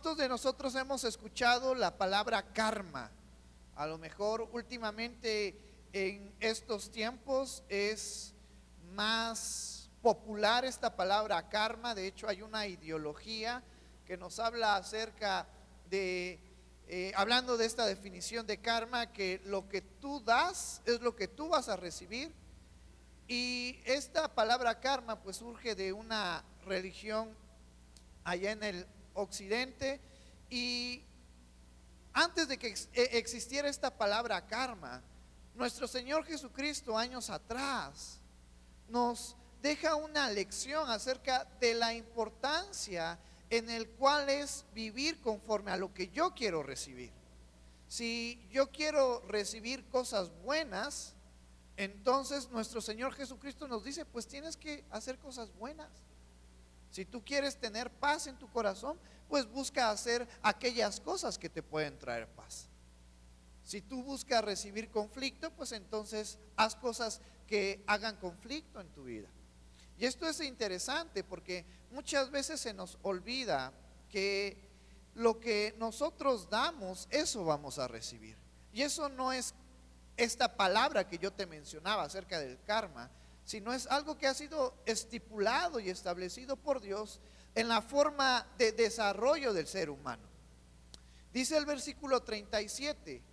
¿Cuántos de nosotros hemos escuchado la palabra karma? A lo mejor últimamente en estos tiempos es más popular esta palabra karma. De hecho, hay una ideología que nos habla acerca de, hablando de esta definición de karma, que lo que tú das es lo que tú vas a recibir. Y esta palabra karma pues surge de una religión allá en el occidente, y antes de que existiera esta palabra karma, nuestro Señor Jesucristo años atrás nos deja una lección acerca de la importancia en el cual es vivir conforme a lo que yo quiero recibir. Si yo quiero recibir cosas buenas, entonces nuestro Señor Jesucristo nos dice, pues tienes que hacer cosas buenas. Si tú quieres tener paz en tu corazón, pues busca hacer aquellas cosas que te pueden traer paz. Si tú buscas recibir conflicto, pues entonces haz cosas que hagan conflicto en tu vida. Y esto es interesante porque muchas veces se nos olvida que lo que nosotros damos, eso vamos a recibir. Y eso no es esta palabra que yo te mencionaba acerca del karma, sino es algo que ha sido estipulado y establecido por Dios en la forma de desarrollo del ser humano. Dice el versículo 37,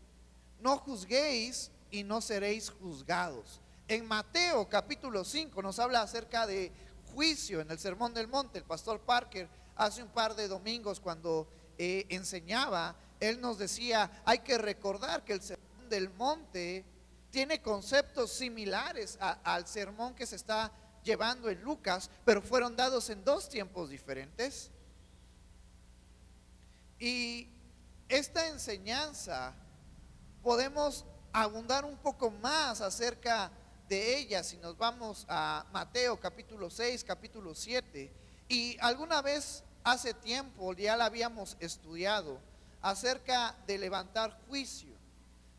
no juzguéis y no seréis juzgados. En Mateo capítulo 5 nos habla acerca de juicio en el Sermón del Monte. El pastor Parker hace un par de domingos cuando enseñaba, él nos decía, hay que recordar que el Sermón del Monte tiene conceptos similares al sermón que se está llevando en Lucas, pero fueron dados en dos tiempos diferentes. Y esta enseñanza podemos abundar un poco más acerca de ella si nos vamos a Mateo capítulo 6, capítulo 7. Y alguna vez hace tiempo ya la habíamos estudiado acerca de levantar juicio.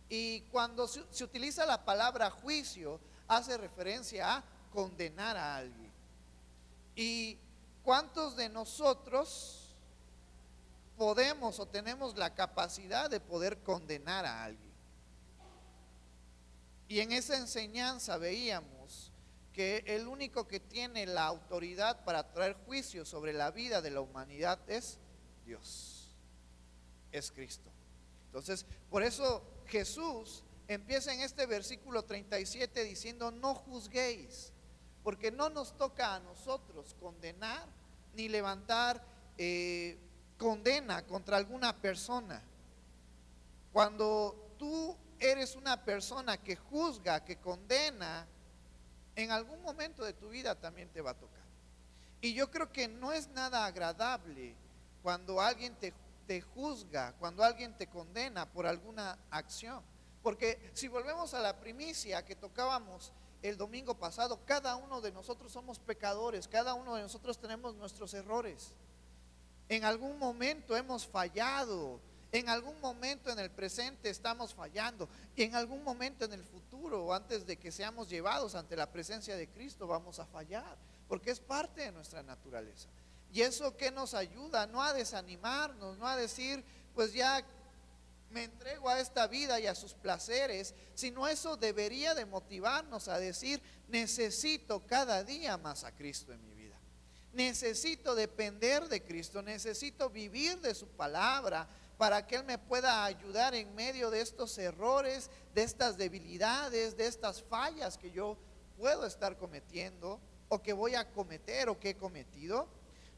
Y cuando se utiliza la palabra juicio, hace referencia a condenar a alguien. ¿Y cuántos de nosotros podemos o tenemos la capacidad de poder condenar a alguien? Y en esa enseñanza veíamos que el único que tiene la autoridad para traer juicio sobre la vida de la humanidad es Dios, es Cristo. Entonces, por eso Jesús empieza en este versículo 37 diciendo, no juzguéis, porque no nos toca a nosotros condenar ni levantar condena contra alguna persona. Cuando tú eres una persona que juzga, que condena, en algún momento de tu vida también te va a tocar. Y yo creo que no es nada agradable cuando alguien te juzga, cuando alguien te condena por alguna acción. Porque si volvemos a la primicia que tocábamos el domingo pasado, cada uno de nosotros somos pecadores, cada uno de nosotros tenemos nuestros errores. En algún momento hemos fallado, en algún momento en el presente estamos fallando, y en algún momento en el futuro, antes de que seamos llevados ante la presencia de Cristo, vamos a fallar, porque es parte de nuestra naturaleza. Y eso que nos ayuda, no a desanimarnos, no a decir, pues ya me entrego a esta vida y a sus placeres, sino eso debería de motivarnos a decir, necesito cada día más a Cristo en mi vida. Necesito depender de Cristo, necesito vivir de su palabra para que Él me pueda ayudar en medio de estos errores, de estas debilidades, de estas fallas que yo puedo estar cometiendo o que voy a cometer o que he cometido.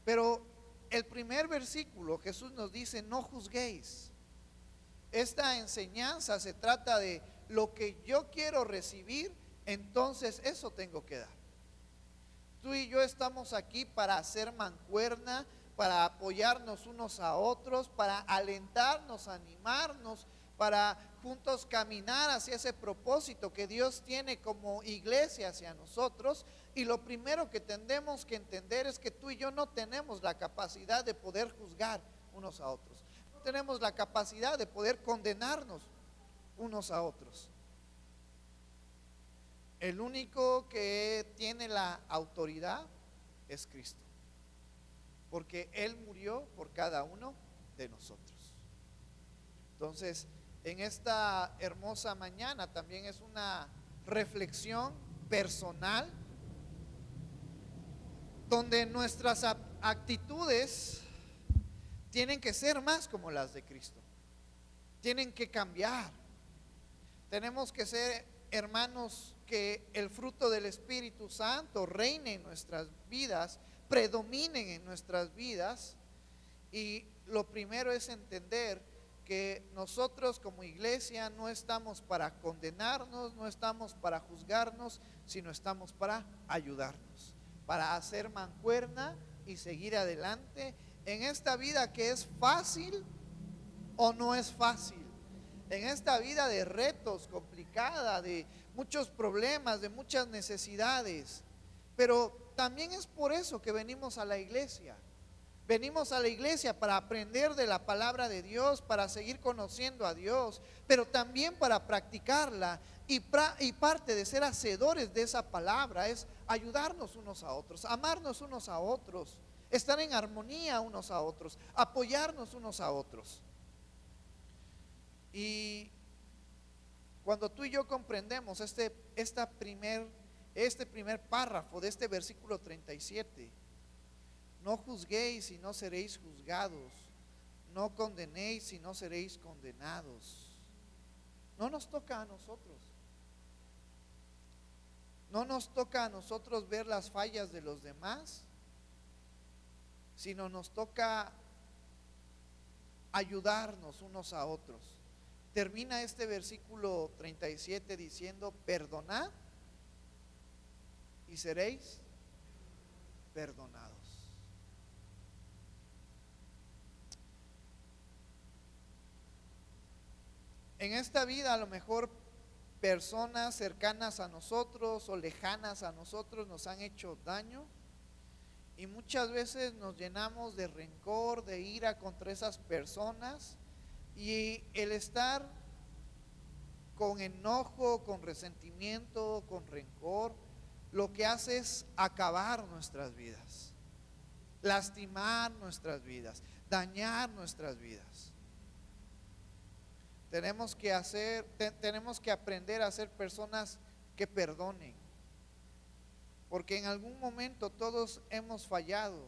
Pero el primer versículo Jesús nos dice, no juzguéis. Esta enseñanza se trata de lo que yo quiero recibir, entonces eso tengo que dar. Tú y yo estamos aquí para hacer mancuerna, para apoyarnos unos a otros, para alentarnos, animarnos, para juntos caminar hacia ese propósito que Dios tiene como iglesia hacia nosotros. Y lo primero que tenemos que entender es que tú y yo no tenemos la capacidad de poder juzgar unos a otros. No tenemos la capacidad de poder condenarnos unos a otros. El único que tiene la autoridad es Cristo, porque Él murió por cada uno de nosotros. Entonces, en esta hermosa mañana también es una reflexión personal donde nuestras actitudes tienen que ser más como las de Cristo, tienen que cambiar. Tenemos que ser, hermanos, que el fruto del Espíritu Santo reine en nuestras vidas, predominen en nuestras vidas. Y lo primero es entender que nosotros como iglesia no estamos para condenarnos, no estamos para juzgarnos, sino estamos para ayudarnos, para hacer mancuerna y seguir adelante en esta vida que es fácil o no es fácil, en esta vida de retos, complicada, de muchos problemas, de muchas necesidades. Pero también es por eso que venimos a la iglesia. Venimos a la iglesia para aprender de la palabra de Dios, para seguir conociendo a Dios, pero también para practicarla. Y parte de ser hacedores de esa palabra es ayudarnos unos a otros, amarnos unos a otros, estar en armonía unos a otros, apoyarnos unos a otros. Y cuando tú y yo comprendemos este primer párrafo de este versículo 37, no juzguéis y no seréis juzgados, no condenéis y no seréis condenados. No nos toca a nosotros. No nos toca a nosotros ver las fallas de los demás, sino nos toca ayudarnos unos a otros. Termina este versículo 37 diciendo: perdonad y seréis perdonados. En esta vida a lo mejor personas cercanas a nosotros o lejanas a nosotros nos han hecho daño, y muchas veces nos llenamos de rencor, de ira contra esas personas, y el estar con enojo, con resentimiento, con rencor, lo que hace es acabar nuestras vidas, lastimar nuestras vidas, dañar nuestras vidas. Tenemos que aprender a ser personas que perdonen, porque en algún momento todos hemos fallado,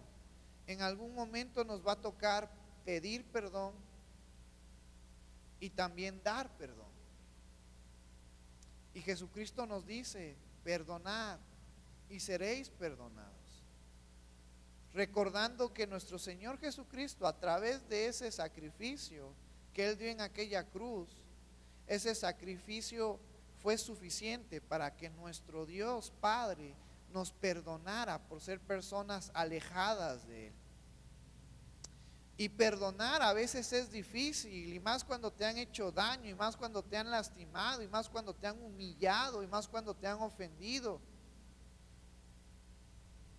en algún momento nos va a tocar pedir perdón y también dar perdón. Y Jesucristo nos dice: perdonad y seréis perdonados. Recordando que nuestro Señor Jesucristo, a través de ese sacrificio que Él dio en aquella cruz, ese sacrificio fue suficiente para que nuestro Dios Padre nos perdonara por ser personas alejadas de Él. Y perdonar a veces es difícil, y más cuando te han hecho daño, y más cuando te han lastimado, y más cuando te han humillado, y más cuando te han ofendido.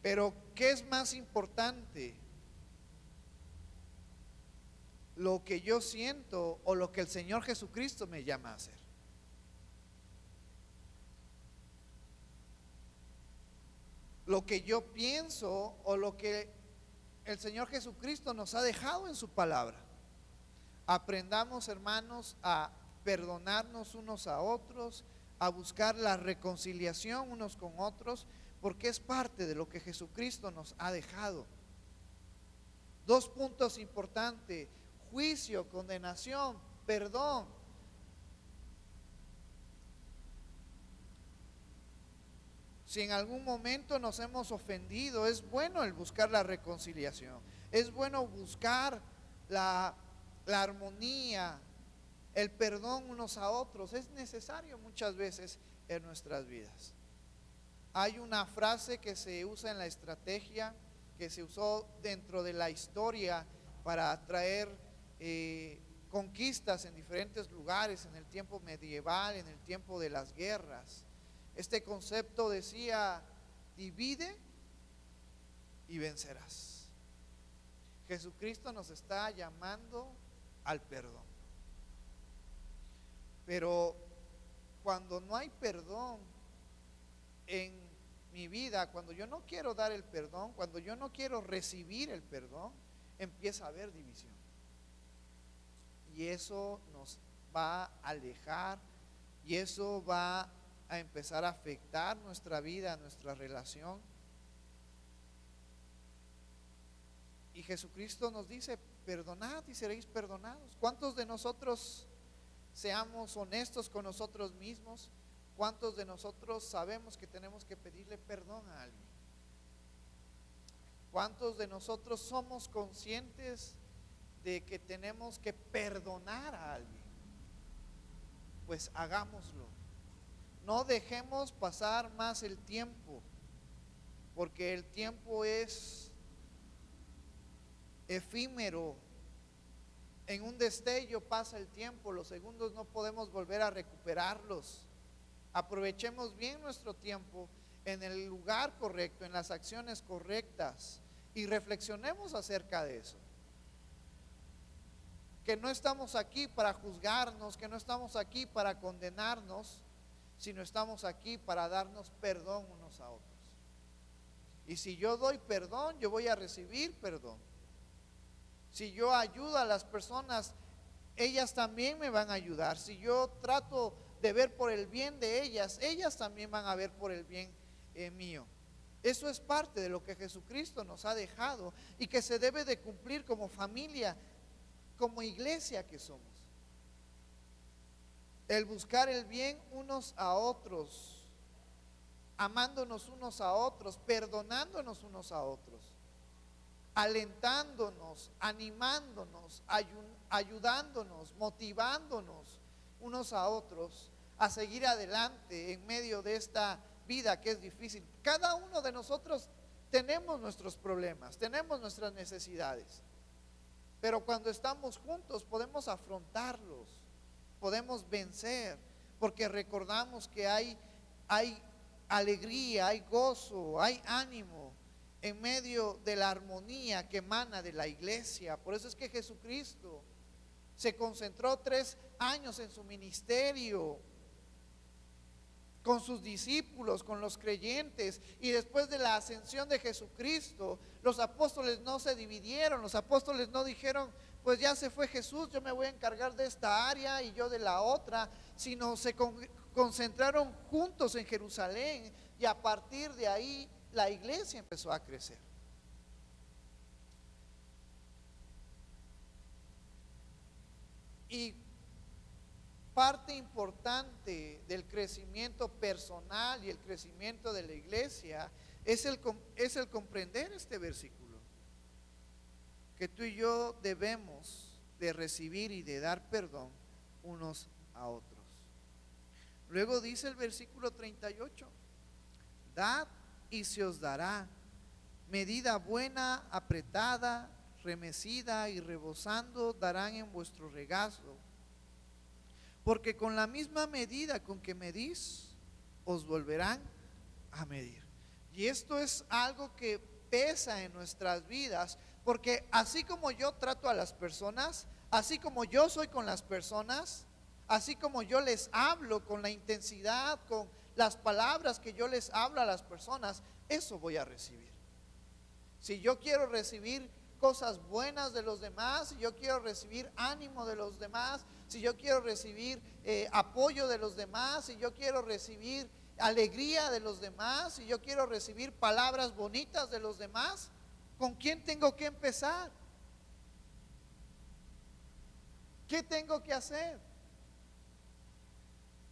Pero ¿qué es más importante? ¿Lo que yo siento o lo que el Señor Jesucristo me llama a hacer? ¿Lo que yo pienso o lo que el Señor Jesucristo nos ha dejado en su palabra? Aprendamos, hermanos, a perdonarnos unos a otros, a buscar la reconciliación unos con otros, porque es parte de lo que Jesucristo nos ha dejado. Dos puntos importantes: juicio, condenación, perdón. Si en algún momento nos hemos ofendido, es bueno el buscar la reconciliación, es bueno buscar la armonía, el perdón unos a otros. Es necesario muchas veces en nuestras vidas. Hay una frase que se usa en la estrategia, que se usó dentro de la historia para traer conquistas en diferentes lugares, en el tiempo medieval, en el tiempo de las guerras. Este concepto decía: divide y vencerás. Jesucristo nos está llamando al perdón. Pero cuando no hay perdón en mi vida, cuando yo no quiero dar el perdón, cuando yo no quiero recibir el perdón, empieza a haber división. y eso nos va a alejar y eso va a empezar a afectar nuestra vida, nuestra relación. Y Jesucristo nos dice, perdonad y seréis perdonados. ¿Cuántos de nosotros, seamos honestos con nosotros mismos, cuántos de nosotros sabemos que tenemos que pedirle perdón a alguien? ¿Cuántos de nosotros somos conscientes de que tenemos que perdonar a alguien? Pues hagámoslo. No dejemos pasar más el tiempo, porque el tiempo es efímero. En un destello pasa el tiempo, los segundos no podemos volver a recuperarlos. Aprovechemos bien nuestro tiempo en el lugar correcto, en las acciones correctas, y reflexionemos acerca de eso. Que no estamos aquí para juzgarnos, que no estamos aquí para condenarnos, sino estamos aquí para darnos perdón unos a otros. Y si yo doy perdón, yo voy a recibir perdón. Si yo ayudo a las personas, ellas también me van a ayudar. Si yo trato de ver por el bien de ellas, ellas también van a ver por el bien mío. Eso es parte de lo que Jesucristo nos ha dejado y que se debe de cumplir como familia, como iglesia que somos. El buscar el bien unos a otros, amándonos unos a otros, perdonándonos unos a otros, alentándonos, animándonos, ayudándonos, motivándonos unos a otros a seguir adelante en medio de esta vida que es difícil. Cada uno de nosotros tenemos nuestros problemas, tenemos nuestras necesidades, pero cuando estamos juntos podemos afrontarlos, podemos vencer, porque recordamos que hay alegría, hay gozo, hay ánimo en medio de la armonía que emana de la iglesia. Por eso es que Jesucristo se concentró 3 años en su ministerio con sus discípulos, con los creyentes, y después de la ascensión de Jesucristo, los apóstoles no se dividieron, los apóstoles no dijeron, pues ya se fue Jesús, yo me voy a encargar de esta área y yo de la otra, sino se concentraron juntos en Jerusalén, y a partir de ahí la iglesia empezó a crecer. Y parte importante del crecimiento personal y el crecimiento de la iglesia es el comprender este versículo, que tú y yo debemos de recibir y de dar perdón unos a otros. Luego dice el versículo 38, dad y se os dará, medida buena, apretada, remecida y rebosando darán en vuestro regazo, porque con la misma medida con que medís, os volverán a medir. Y esto es algo que pesa en nuestras vidas, porque así como yo trato a las personas, así como yo soy con las personas, así como yo les hablo con la intensidad, con las palabras que yo les hablo a las personas, eso voy a recibir. Si yo quiero recibir cosas buenas de los demás, si yo quiero recibir ánimo de los demás, si yo quiero recibir apoyo de los demás, si yo quiero recibir alegría de los demás, si yo quiero recibir palabras bonitas de los demás, ¿con quién tengo que empezar? ¿Qué tengo que hacer?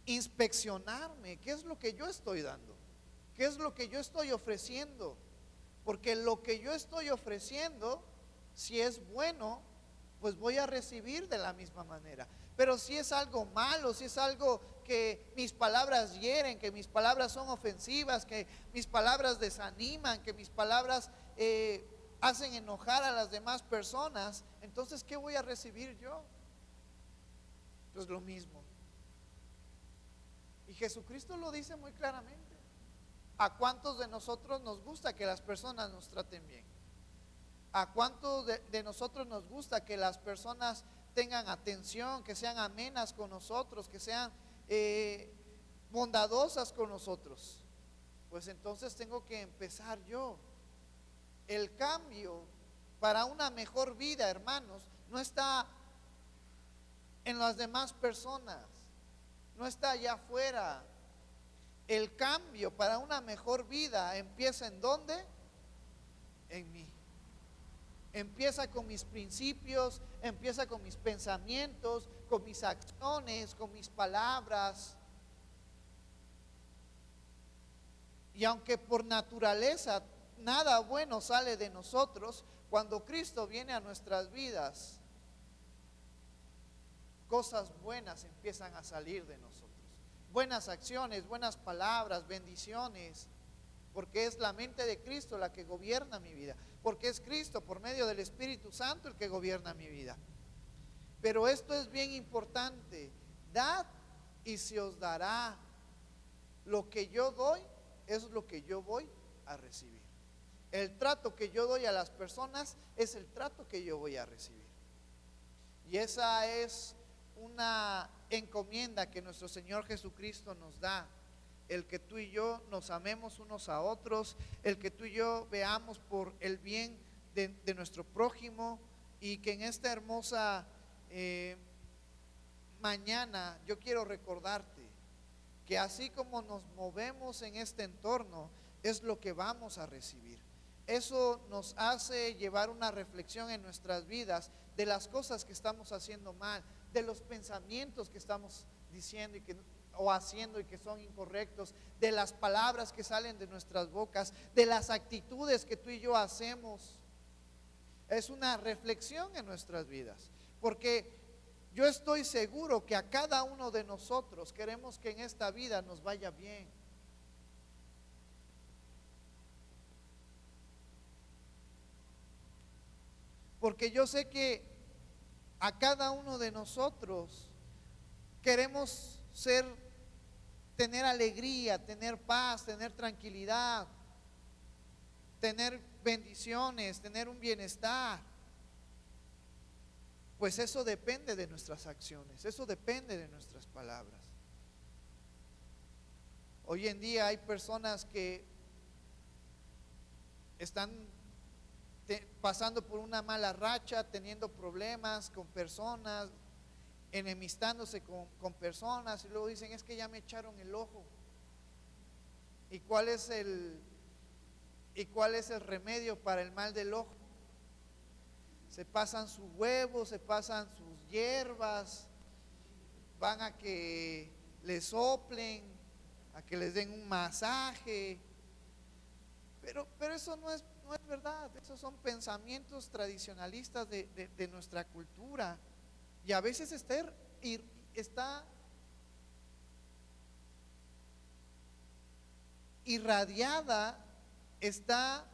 Inspeccionarme, ¿qué es lo que yo estoy dando? ¿Qué es lo que yo estoy ofreciendo? Porque lo que yo estoy ofreciendo, si es bueno, pues voy a recibir de la misma manera. Pero si es algo malo, si es algo que mis palabras hieren, que mis palabras son ofensivas, que mis palabras desaniman, que mis palabras hacen enojar a las demás personas, entonces ¿qué voy a recibir yo? Pues lo mismo. Y Jesucristo lo dice muy claramente. ¿A cuántos de nosotros nos gusta que las personas nos traten bien? ¿A cuántos de nosotros nos gusta que las personas tengan atención, que sean amenas con nosotros, que sean bondadosas con nosotros? Pues entonces tengo que empezar yo. El cambio para una mejor vida, hermanos, no está en las demás personas, no está allá afuera. El cambio para una mejor vida empieza ¿en dónde? En mí. Empieza con mis principios, empieza con mis pensamientos, con mis acciones, con mis palabras. Y aunque por naturaleza nada bueno sale de nosotros, cuando Cristo viene a nuestras vidas, cosas buenas empiezan a salir de nosotros. Buenas acciones, buenas palabras, bendiciones, porque es la mente de Cristo la que gobierna mi vida, porque es Cristo por medio del Espíritu Santo el que gobierna mi vida. Pero esto es bien importante: dad y se os dará. Lo que yo doy es lo que yo voy a recibir. El trato que yo doy a las personas es el trato que yo voy a recibir. Y esa es una encomienda que nuestro Señor Jesucristo nos da: el que tú y yo nos amemos unos a otros, el que tú y yo veamos por el bien de nuestro prójimo, y que en esta hermosa mañana yo quiero recordarte que así como nos movemos en este entorno, es lo que vamos a recibir. Eso nos hace llevar una reflexión en nuestras vidas de las cosas que estamos haciendo mal, de los pensamientos que estamos diciendo o haciendo y que son incorrectos, de las palabras que salen de nuestras bocas, de las actitudes que tú y yo hacemos. Es una reflexión en nuestras vidas, porque yo estoy seguro que a cada uno de nosotros queremos que en esta vida nos vaya bien. Porque yo sé que a cada uno de nosotros queremos tener alegría, tener paz, tener tranquilidad, tener bendiciones, tener un bienestar. Pues eso depende de nuestras acciones, eso depende de nuestras palabras. Hoy en día hay personas que están pasando por una mala racha, teniendo problemas con personas, enemistándose con personas, y luego dicen: es que ya me echaron el ojo. ¿Y cuál es el remedio para el mal del ojo? Se pasan sus huevos, se pasan sus hierbas, van a que les soplen, a que les den un masaje. Pero eso no es verdad. Esos son pensamientos tradicionalistas de nuestra cultura. Y a veces está irradiada, está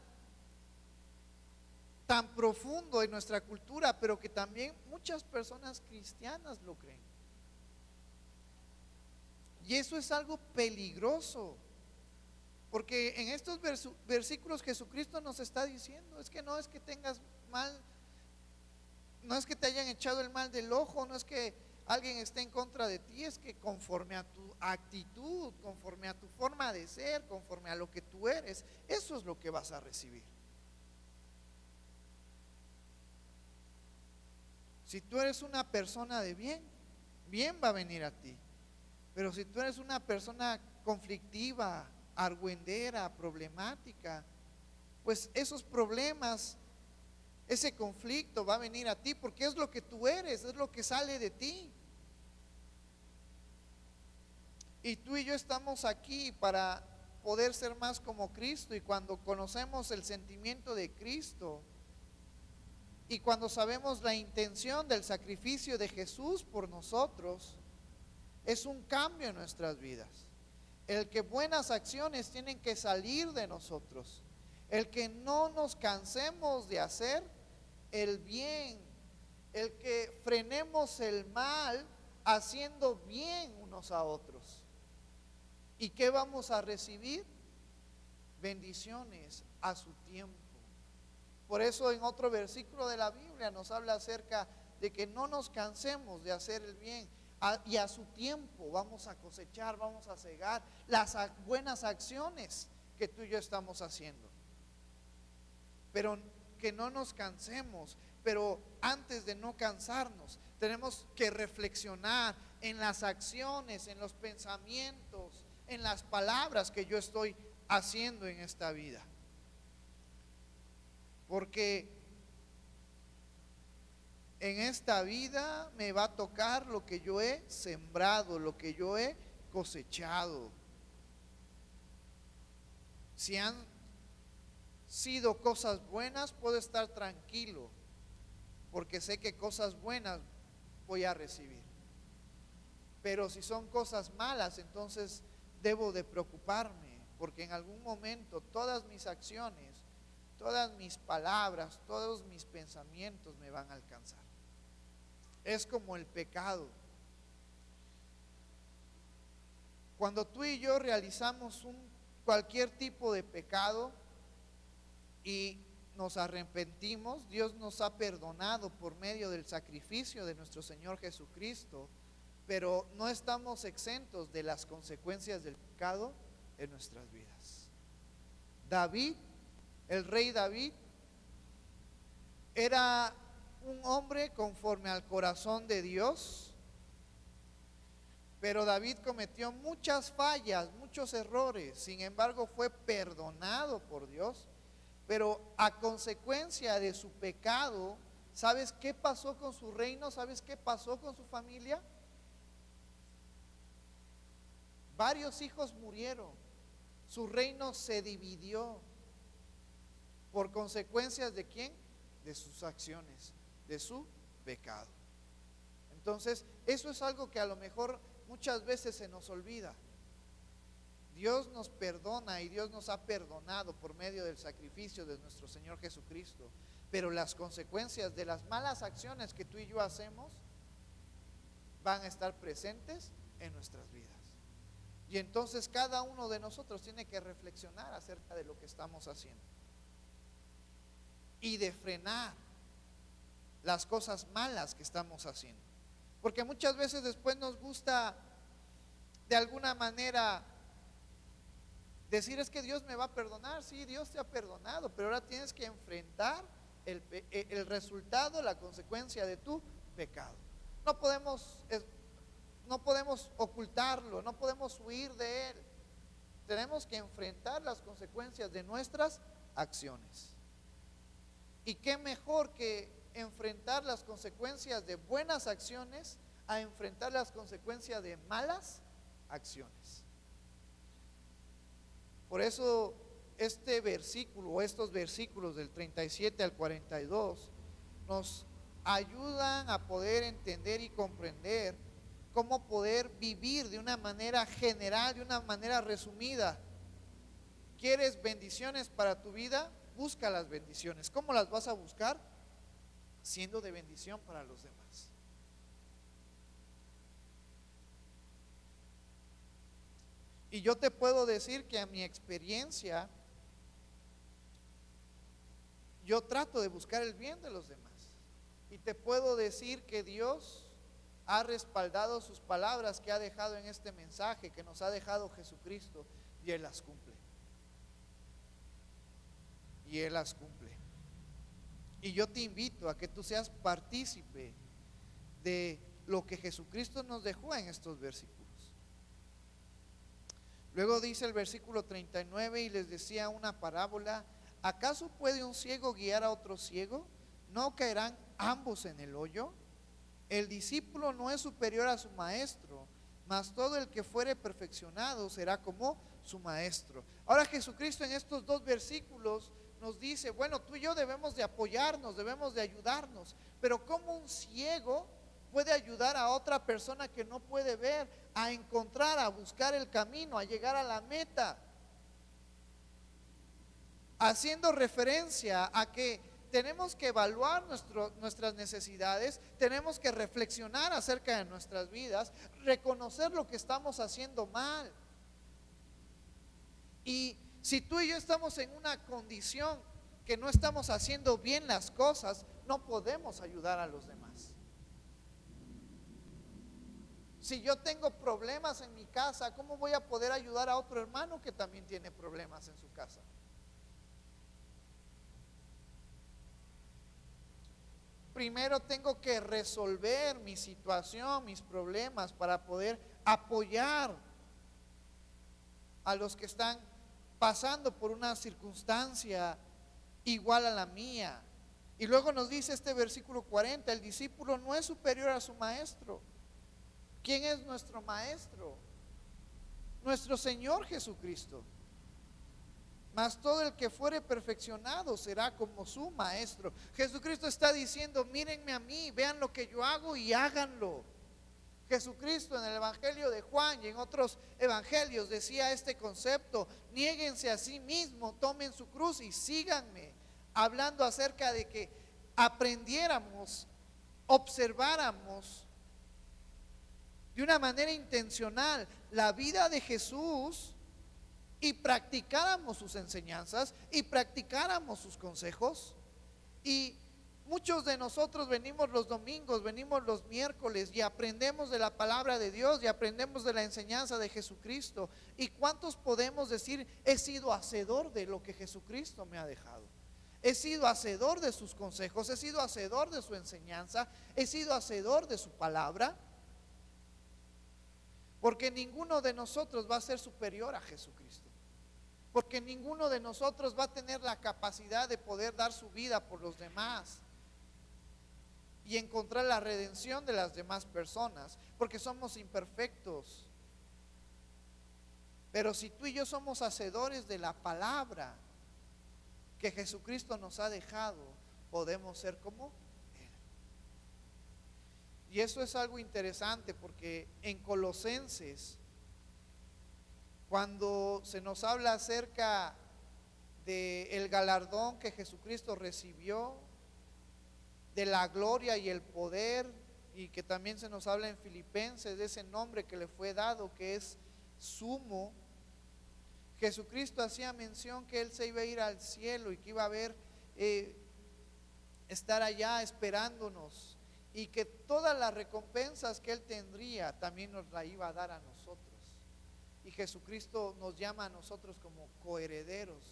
tan profundo en nuestra cultura, pero que también muchas personas cristianas lo creen. Y eso es algo peligroso, porque en estos versículos Jesucristo nos está diciendo: es que no es que tengas mal, no es que te hayan echado el mal del ojo, no es que alguien esté en contra de ti, es que conforme a tu actitud, conforme a tu forma de ser, conforme a lo que tú eres, eso es lo que vas a recibir. Si tú eres una persona de bien, bien va a venir a ti. Pero si tú eres una persona conflictiva, argüendera, problemática, pues esos problemas, ese conflicto va a venir a ti, porque es lo que tú eres, es lo que sale de ti. Y tú y yo estamos aquí para poder ser más como Cristo, y cuando conocemos el sentimiento de Cristo, y cuando sabemos la intención del sacrificio de Jesús por nosotros, es un cambio en nuestras vidas. El que buenas acciones tienen que salir de nosotros, el que no nos cansemos de hacer el bien, el que frenemos el mal haciendo bien unos a otros. ¿Y qué vamos a recibir? Bendiciones a su tiempo. Por eso en otro versículo de la Biblia nos habla acerca de que no nos cansemos de hacer el bien, y a su tiempo vamos a cosechar, vamos a cegar las buenas acciones que tú y yo estamos haciendo. Pero que no nos cansemos, pero antes de no cansarnos, Tenemos que reflexionar en las acciones, en los pensamientos, en las palabras que yo estoy haciendo en esta vida. Porque en esta vida me va a tocar lo que yo he sembrado, lo que yo he cosechado. Si han sido cosas buenas, puedo estar tranquilo, porque sé que cosas buenas voy a recibir. Pero si son cosas malas, entonces debo de preocuparme, porque en algún momento todas mis acciones, todas mis palabras, todos mis pensamientos me van a alcanzar. Es como el pecado. Cuando tú y yo realizamos cualquier tipo de pecado y nos arrepentimos, Dios nos ha perdonado por medio del sacrificio de nuestro Señor Jesucristo, pero no estamos exentos de las consecuencias del pecado en nuestras vidas. David, el rey David, era un hombre conforme al corazón de Dios, pero David cometió muchas fallas, muchos errores. Sin embargo, fue perdonado por Dios. Pero a consecuencia de su pecado, ¿sabes qué pasó con su reino? ¿Sabes qué pasó con su familia? Varios hijos murieron. Su reino se dividió. ¿Por consecuencias de quién? De sus acciones, de su pecado. Entonces, eso es algo que a lo mejor muchas veces se nos olvida. Dios nos perdona y Dios nos ha perdonado por medio del sacrificio de nuestro Señor Jesucristo, pero las consecuencias de las malas acciones que tú y yo hacemos van a estar presentes en nuestras vidas. Y entonces cada uno de nosotros tiene que reflexionar acerca de lo que estamos haciendo y de frenar las cosas malas que estamos haciendo. Porque muchas veces después nos gusta de alguna manera decir, es que Dios me va a perdonar. Sí, Dios te ha perdonado, pero ahora tienes que enfrentar el resultado, la consecuencia de tu pecado. No podemos ocultarlo, no podemos huir de él. Tenemos que enfrentar las consecuencias de nuestras acciones. Y qué mejor que enfrentar las consecuencias de buenas acciones a enfrentar las consecuencias de malas acciones. Por eso este versículo o estos versículos del 37 al 42 nos ayudan a poder entender y comprender cómo poder vivir de una manera general, de una manera resumida. ¿Quieres bendiciones para tu vida? Busca las bendiciones. ¿Cómo las vas a buscar? Siendo de bendición para los demás. Y yo te puedo decir que a mi experiencia, yo trato de buscar el bien de los demás. Y te puedo decir que Dios ha respaldado sus palabras que ha dejado en este mensaje, que nos ha dejado Jesucristo, y Él las cumple. Y Él las cumple. Y yo te invito a que tú seas partícipe de lo que Jesucristo nos dejó en estos versículos. Luego dice el versículo 39, y les decía una parábola: ¿acaso puede un ciego guiar a otro ciego? ¿No caerán ambos en el hoyo? El discípulo no es superior a su maestro, mas todo el que fuere perfeccionado será como su maestro. Ahora Jesucristo en estos dos versículos nos dice, bueno, tú y yo debemos de apoyarnos, debemos de ayudarnos, pero ¿cómo un ciego puede ayudar a otra persona que no puede ver a encontrar, a buscar el camino, a llegar a la meta? Haciendo referencia a que tenemos que evaluar nuestras necesidades, tenemos que reflexionar acerca de nuestras vidas, reconocer lo que estamos haciendo mal. Y si tú y yo estamos en una condición que no estamos haciendo bien las cosas, no podemos ayudar a los demás. Si yo tengo problemas en mi casa, ¿cómo voy a poder ayudar a otro hermano que también tiene problemas en su casa? primero tengo que resolver mi situación, mis problemas, para poder apoyar a los que están pasando por una circunstancia igual a la mía. Y luego nos dice este versículo 40, el discípulo no es superior a su maestro. ¿Quién es nuestro maestro? Nuestro Señor Jesucristo. Mas todo el que fuere perfeccionado será como su maestro. Jesucristo está diciendo, mírenme a mí, vean lo que yo hago y háganlo. Jesucristo en el Evangelio de Juan y en otros evangelios decía este concepto: niéguense a sí mismo, tomen su cruz y síganme, hablando acerca de que aprendiéramos, observáramos de una manera intencional la vida de Jesús y practicáramos sus enseñanzas y practicáramos sus consejos. Y muchos de nosotros venimos los domingos, venimos los miércoles y aprendemos de la palabra de Dios y aprendemos de la enseñanza de Jesucristo. ¿Y cuántos podemos decir, he sido hacedor de lo que Jesucristo me ha dejado? He sido hacedor de sus consejos, he sido hacedor de su enseñanza, he sido hacedor de su palabra. Porque ninguno de nosotros va a ser superior a Jesucristo. Porque ninguno de nosotros va a tener la capacidad de poder dar su vida por los demás y encontrar la redención de las demás personas, porque somos imperfectos. Pero si tú y yo somos hacedores de la palabra que Jesucristo nos ha dejado, podemos ser como Él. Y eso es algo interesante, porque en Colosenses, cuando se nos habla acerca del galardón que Jesucristo recibió, de la gloria y el poder, y que también se nos habla en Filipenses de ese nombre que le fue dado, que es sumo, Jesucristo hacía mención que Él se iba a ir al cielo y que iba a haber, estar allá esperándonos, y que todas las recompensas que Él tendría también nos la iba a dar a nosotros. Y Jesucristo nos llama a nosotros como coherederos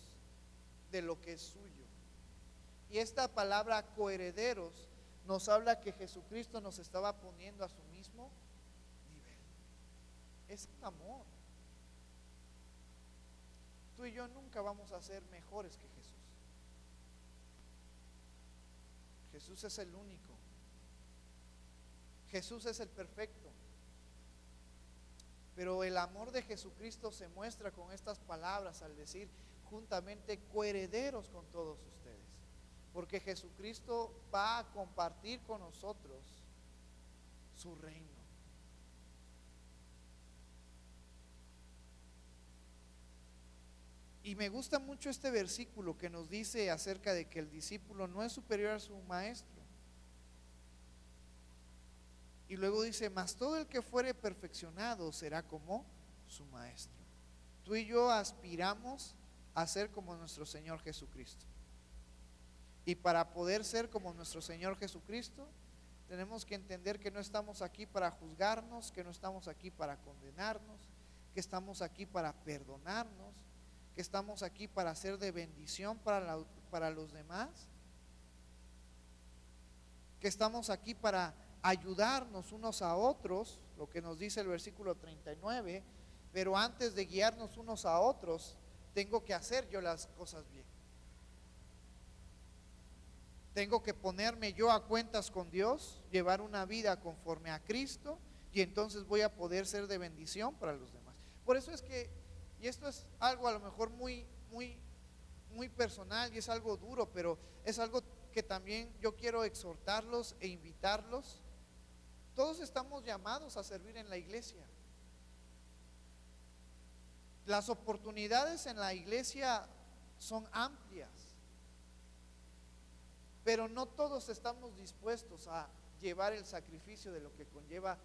de lo que es suyo. Y esta palabra coherederos nos habla que Jesucristo nos estaba poniendo a su mismo nivel. Es amor. Tú y yo nunca vamos a ser mejores que Jesús. Jesús es el único. Jesús es el perfecto. Pero el amor de Jesucristo se muestra con estas palabras al decir juntamente coherederos con todos ustedes. Porque Jesucristo va a compartir con nosotros su reino. Y me gusta mucho este versículo que nos dice acerca de que el discípulo no es superior a su maestro. Y luego dice, mas todo el que fuere perfeccionado será como su maestro. Tú y yo aspiramos a ser como nuestro Señor Jesucristo. Y para poder ser como nuestro Señor Jesucristo, tenemos que entender que no estamos aquí para juzgarnos, que no estamos aquí para condenarnos, que estamos aquí para perdonarnos, que estamos aquí para ser de bendición para los demás, que estamos aquí para ayudarnos unos a otros, lo que nos dice el versículo 39, pero antes de guiarnos unos a otros, tengo que hacer yo las cosas bien. Tengo que ponerme yo a cuentas con Dios, llevar una vida conforme a Cristo, y entonces voy a poder ser de bendición para los demás. Por eso es que, y esto es algo a lo mejor muy personal y es algo duro, pero es algo que también yo quiero exhortarlos e invitarlos. Todos estamos llamados a servir en la iglesia. Las oportunidades en la iglesia son amplias, pero no todos estamos dispuestos a llevar el sacrificio de lo que conlleva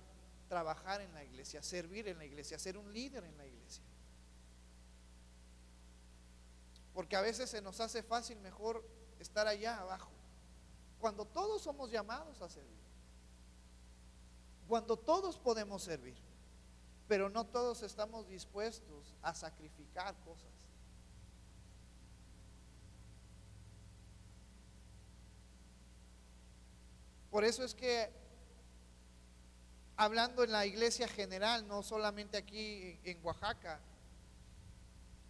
trabajar en la iglesia, servir en la iglesia, ser un líder en la iglesia. Porque a veces se nos hace fácil mejor estar allá abajo, cuando todos somos llamados a servir, cuando todos podemos servir, pero no todos estamos dispuestos a sacrificar cosas. Por eso es que hablando en la iglesia general, no solamente aquí en Oaxaca,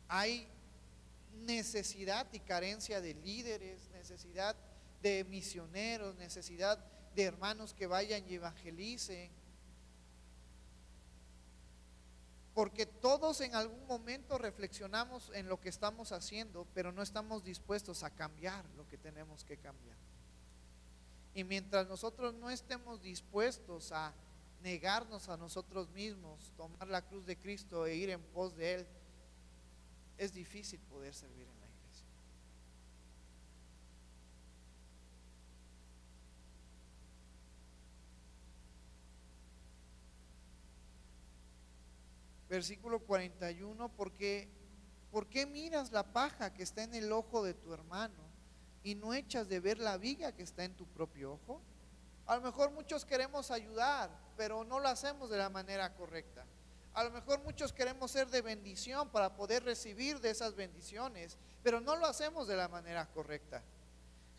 hay necesidad y carencia de líderes, necesidad de misioneros, necesidad de hermanos que vayan y evangelicen, porque todos en algún momento reflexionamos en lo que estamos haciendo, pero no estamos dispuestos a cambiar lo que tenemos que cambiar. Y mientras nosotros no estemos dispuestos a negarnos a nosotros mismos, tomar la cruz de Cristo e ir en pos de Él, es difícil poder servir en la iglesia. Versículo 41, ¿por qué miras la paja que está en el ojo de tu hermano y no echas de ver la viga que está en tu propio ojo? A lo mejor muchos queremos ayudar, pero no lo hacemos de la manera correcta. A lo mejor muchos queremos ser de bendición para poder recibir de esas bendiciones, pero no lo hacemos de la manera correcta.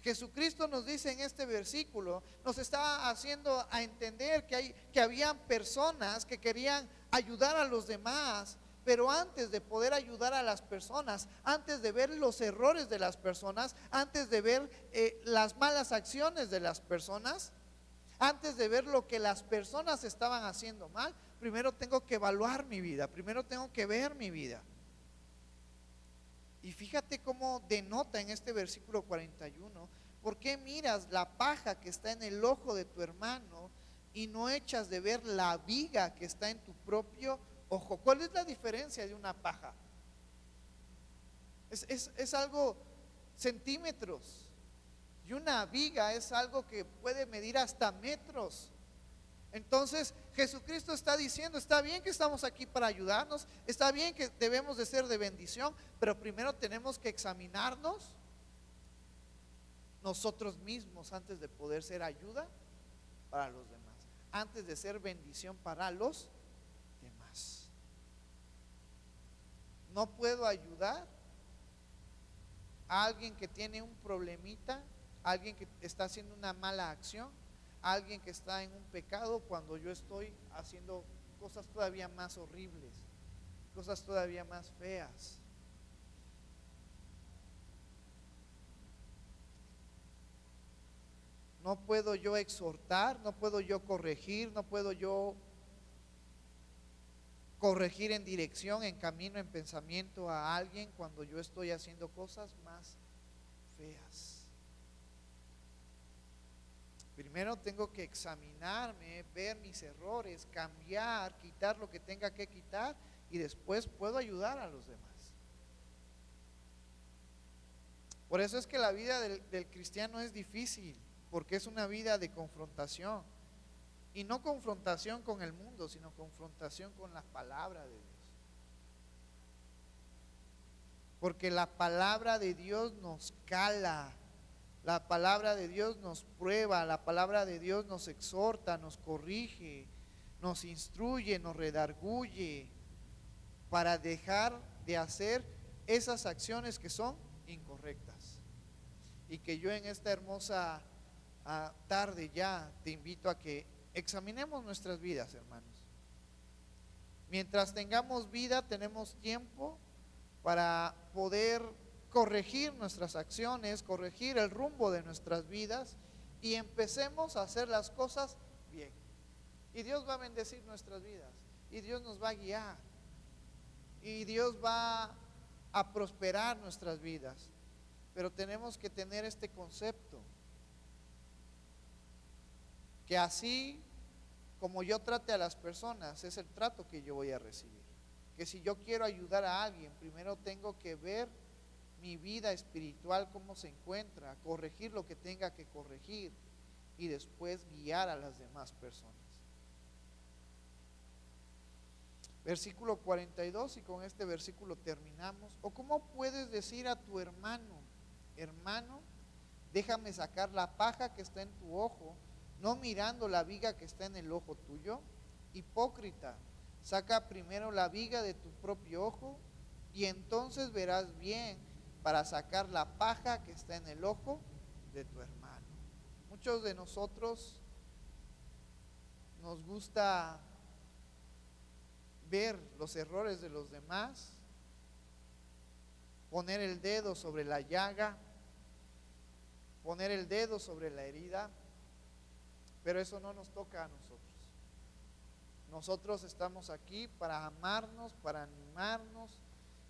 Jesucristo nos dice en este versículo, nos está haciendo a entender que habían personas que querían ayudar a los demás, pero antes de poder ayudar a las personas, antes de ver los errores de las personas, antes de ver las malas acciones de las personas, antes de ver lo que las personas estaban haciendo mal, primero tengo que evaluar mi vida, primero tengo que ver mi vida. Y fíjate cómo denota en este versículo 41, ¿por qué miras la paja que está en el ojo de tu hermano y no echas de ver la viga que está en tu propio ojo? ¿Cuál es la diferencia de una paja? Es algo centímetros, y una viga es algo que puede medir hasta metros. Entonces Jesucristo está diciendo, está bien que estamos aquí para ayudarnos, está bien que debemos de ser de bendición, pero primero tenemos que examinarnos nosotros mismos antes de poder ser ayuda para los demás, antes de ser bendición para los demás. No puedo ayudar a alguien que tiene un problemita, a alguien que está haciendo una mala acción, a alguien que está en un pecado, cuando yo estoy haciendo cosas todavía más horribles, cosas todavía más feas. No puedo yo exhortar, no puedo yo corregir, no puedo yo corregir en dirección, en camino, en pensamiento a alguien cuando yo estoy haciendo cosas más feas. Primero tengo que examinarme, ver mis errores, cambiar, quitar lo que tenga que quitar, y después puedo ayudar a los demás. Por eso es que la vida del cristiano es difícil, porque es una vida de confrontación. Y no confrontación con el mundo, sino confrontación con la palabra de Dios. Porque la palabra de Dios nos cala, la palabra de Dios nos prueba, la palabra de Dios nos exhorta, nos corrige, nos instruye, nos redarguye, para dejar de hacer esas acciones que son incorrectas. Y que yo en esta hermosa tarde ya te invito a que examinemos nuestras vidas, hermanos. Mientras tengamos vida, tenemos tiempo para poder corregir nuestras acciones, corregir el rumbo de nuestras vidas, y empecemos a hacer las cosas bien. Y Dios va a bendecir nuestras vidas, y Dios nos va a guiar, y Dios va a prosperar nuestras vidas. Pero tenemos que tener este concepto, que así como yo trate a las personas, es el trato que yo voy a recibir. Que si yo quiero ayudar a alguien, primero tengo que ver mi vida espiritual cómo se encuentra, corregir lo que tenga que corregir, y después guiar a las demás personas. Versículo 42, y con este versículo terminamos. ¿O cómo puedes decir a tu hermano, hermano, déjame sacar la paja que está en tu ojo, no mirando la viga que está en el ojo tuyo? Hipócrita, saca primero la viga de tu propio ojo, y entonces verás bien para sacar la paja que está en el ojo de tu hermano. Muchos de nosotros nos gusta ver los errores de los demás, poner el dedo sobre la llaga, poner el dedo sobre la herida, pero eso no nos toca a nosotros. Nosotros estamos aquí para amarnos, para animarnos,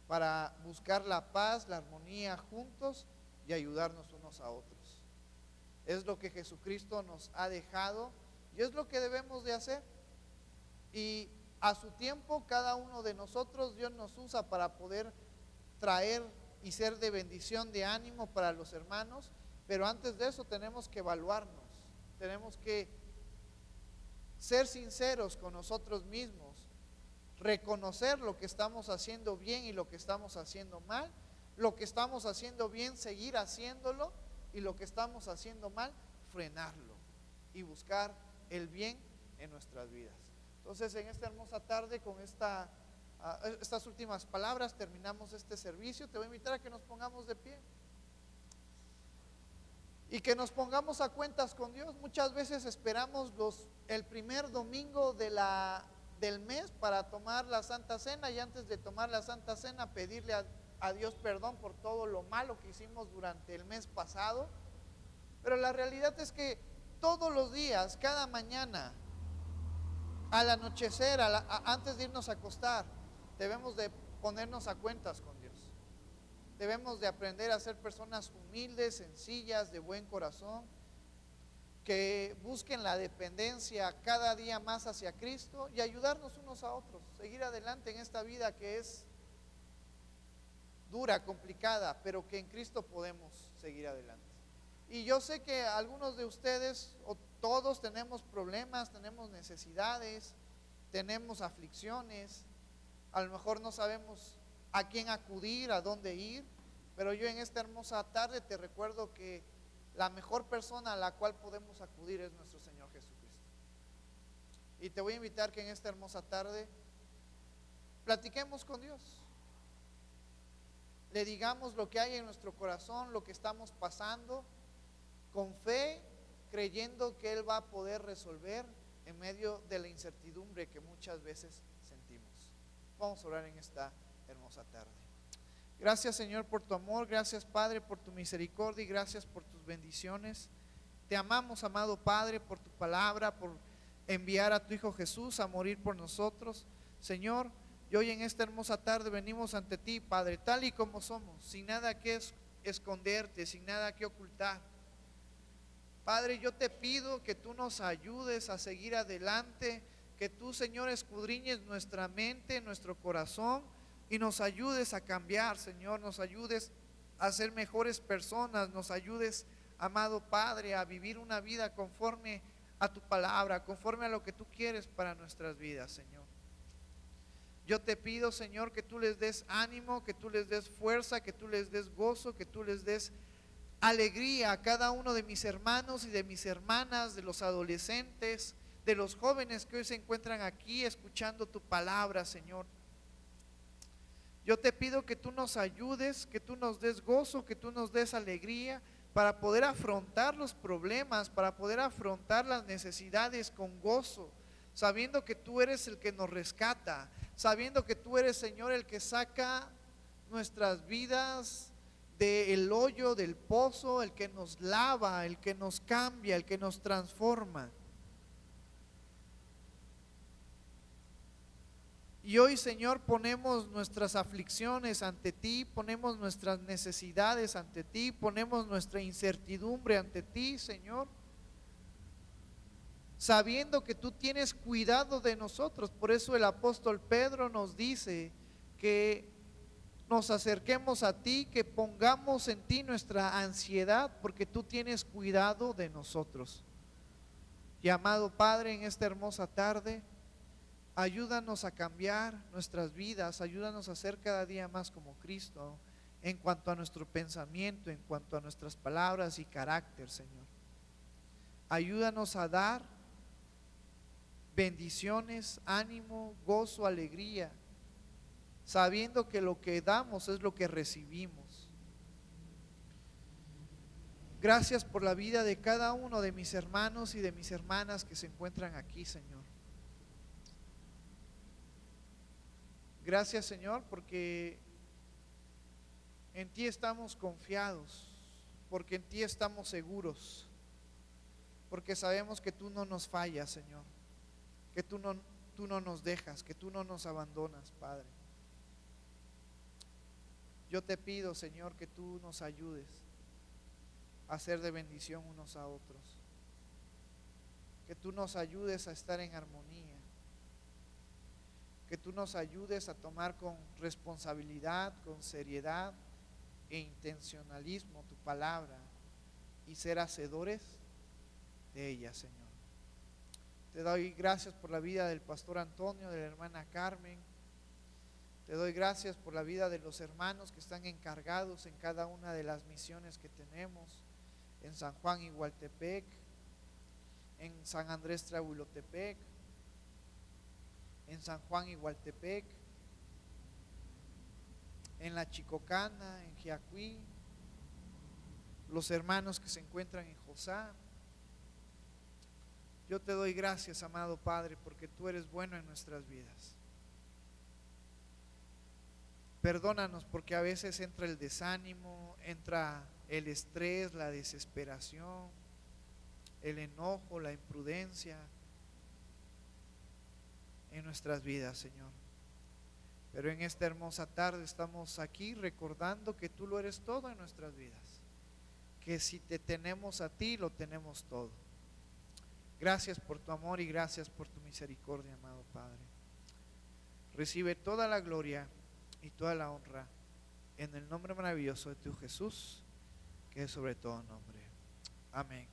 para buscar la paz, la armonía juntos y ayudarnos unos a otros. Es lo que Jesucristo nos ha dejado y es lo que debemos de hacer. Y a su tiempo, cada uno de nosotros, Dios nos usa para poder traer y ser de bendición, de ánimo para los hermanos. Pero antes de eso tenemos que evaluarnos, tenemos que ser sinceros con nosotros mismos, reconocer lo que estamos haciendo bien y lo que estamos haciendo mal, lo que estamos haciendo bien, seguir haciéndolo, y lo que estamos haciendo mal, frenarlo y buscar el bien en nuestras vidas. Entonces, en esta hermosa tarde, con estas últimas palabras, terminamos este servicio. Te voy a invitar a que nos pongamos de pie y que nos pongamos a cuentas con Dios. Muchas veces esperamos el primer domingo del mes para tomar la Santa Cena, y antes de tomar la Santa Cena pedirle a Dios perdón por todo lo malo que hicimos durante el mes pasado. Pero la realidad es que todos los días, cada mañana, al anochecer, antes de irnos a acostar, debemos de ponernos a cuentas con Dios. Debemos de aprender a ser personas humildes, sencillas, de buen corazón, que busquen la dependencia cada día más hacia Cristo y ayudarnos unos a otros, seguir adelante en esta vida que es dura, complicada, pero que en Cristo podemos seguir adelante. Y yo sé que algunos de ustedes, o todos, tenemos problemas, tenemos necesidades, tenemos aflicciones, a lo mejor no sabemos a quién acudir, a dónde ir, pero yo en esta hermosa tarde te recuerdo que la mejor persona a la cual podemos acudir es nuestro Señor Jesucristo. Y te voy a invitar que en esta hermosa tarde platiquemos con Dios, le digamos lo que hay en nuestro corazón, lo que estamos pasando, con fe, creyendo que Él va a poder resolver en medio de la incertidumbre que muchas veces sentimos. Vamos a orar en esta hermosa tarde. Gracias, Señor, por tu amor. Gracias, Padre, por tu misericordia, y gracias por tus bendiciones. Te amamos, amado Padre, por tu palabra, por enviar a tu Hijo Jesús a morir por nosotros. Señor, y hoy en esta hermosa tarde venimos ante ti, Padre, tal y como somos, sin nada que esconderte, sin nada que ocultar. Padre, yo te pido que tú nos ayudes a seguir adelante, que tú, Señor, escudriñes nuestra mente, nuestro corazón, y nos ayudes a cambiar, Señor, nos ayudes a ser mejores personas, nos ayudes, amado Padre, a vivir una vida conforme a tu palabra, conforme a lo que tú quieres para nuestras vidas, Señor. Yo te pido, Señor, que tú les des ánimo, que tú les des fuerza, que tú les des gozo, que tú les des alegría a cada uno de mis hermanos y de mis hermanas, de los adolescentes, de los jóvenes que hoy se encuentran aquí escuchando tu palabra, Señor. Yo te pido que tú nos ayudes, que tú nos des gozo, que tú nos des alegría para poder afrontar los problemas, para poder afrontar las necesidades con gozo, sabiendo que tú eres el que nos rescata, sabiendo que tú eres, Señor, el que saca nuestras vidas del hoyo, del pozo, el que nos lava, el que nos cambia, el que nos transforma. Y hoy, Señor, ponemos nuestras aflicciones ante ti, ponemos nuestras necesidades ante ti, ponemos nuestra incertidumbre ante ti, Señor, sabiendo que tú tienes cuidado de nosotros. Por eso el apóstol Pedro nos dice que nos acerquemos a ti, que pongamos en ti nuestra ansiedad, porque tú tienes cuidado de nosotros. Y amado Padre, en esta hermosa tarde, ayúdanos a cambiar nuestras vidas, ayúdanos a ser cada día más como Cristo, en cuanto a nuestro pensamiento, en cuanto a nuestras palabras y carácter, Señor. Ayúdanos a dar bendiciones, ánimo, gozo, alegría, sabiendo que lo que damos es lo que recibimos. Gracias por la vida de cada uno de mis hermanos y de mis hermanas que se encuentran aquí, Señor. Gracias, Señor, porque en ti estamos confiados, porque en ti estamos seguros, porque sabemos que tú no nos fallas, Señor, que tú no nos dejas, que tú no nos abandonas, Padre. Yo te pido, Señor, que tú nos ayudes a ser de bendición unos a otros, que tú nos ayudes a estar en armonía, que tú nos ayudes a tomar con responsabilidad, con seriedad e intencionalismo tu palabra y ser hacedores de ella, Señor. Te doy gracias por la vida del pastor Antonio, de la hermana Carmen. Te doy gracias por la vida de los hermanos que están encargados en cada una de las misiones que tenemos, en San Juan Igualtepec, en San Andrés Traulotepec, en San Juan Igualtepec, en La Chicocana, en Jiacuí, los hermanos que se encuentran en Josá. Yo te doy gracias, amado Padre, porque tú eres bueno en nuestras vidas. Perdónanos porque a veces entra el desánimo, entra el estrés, la desesperación, el enojo, la imprudencia en nuestras vidas, Señor. Pero en esta hermosa tarde estamos aquí recordando que tú lo eres todo en nuestras vidas, que si te tenemos a ti, lo tenemos todo. Gracias por tu amor y gracias por tu misericordia, amado Padre. Recibe toda la gloria y toda la honra en el nombre maravilloso de tu Jesús, que es sobre todo nombre. Amén.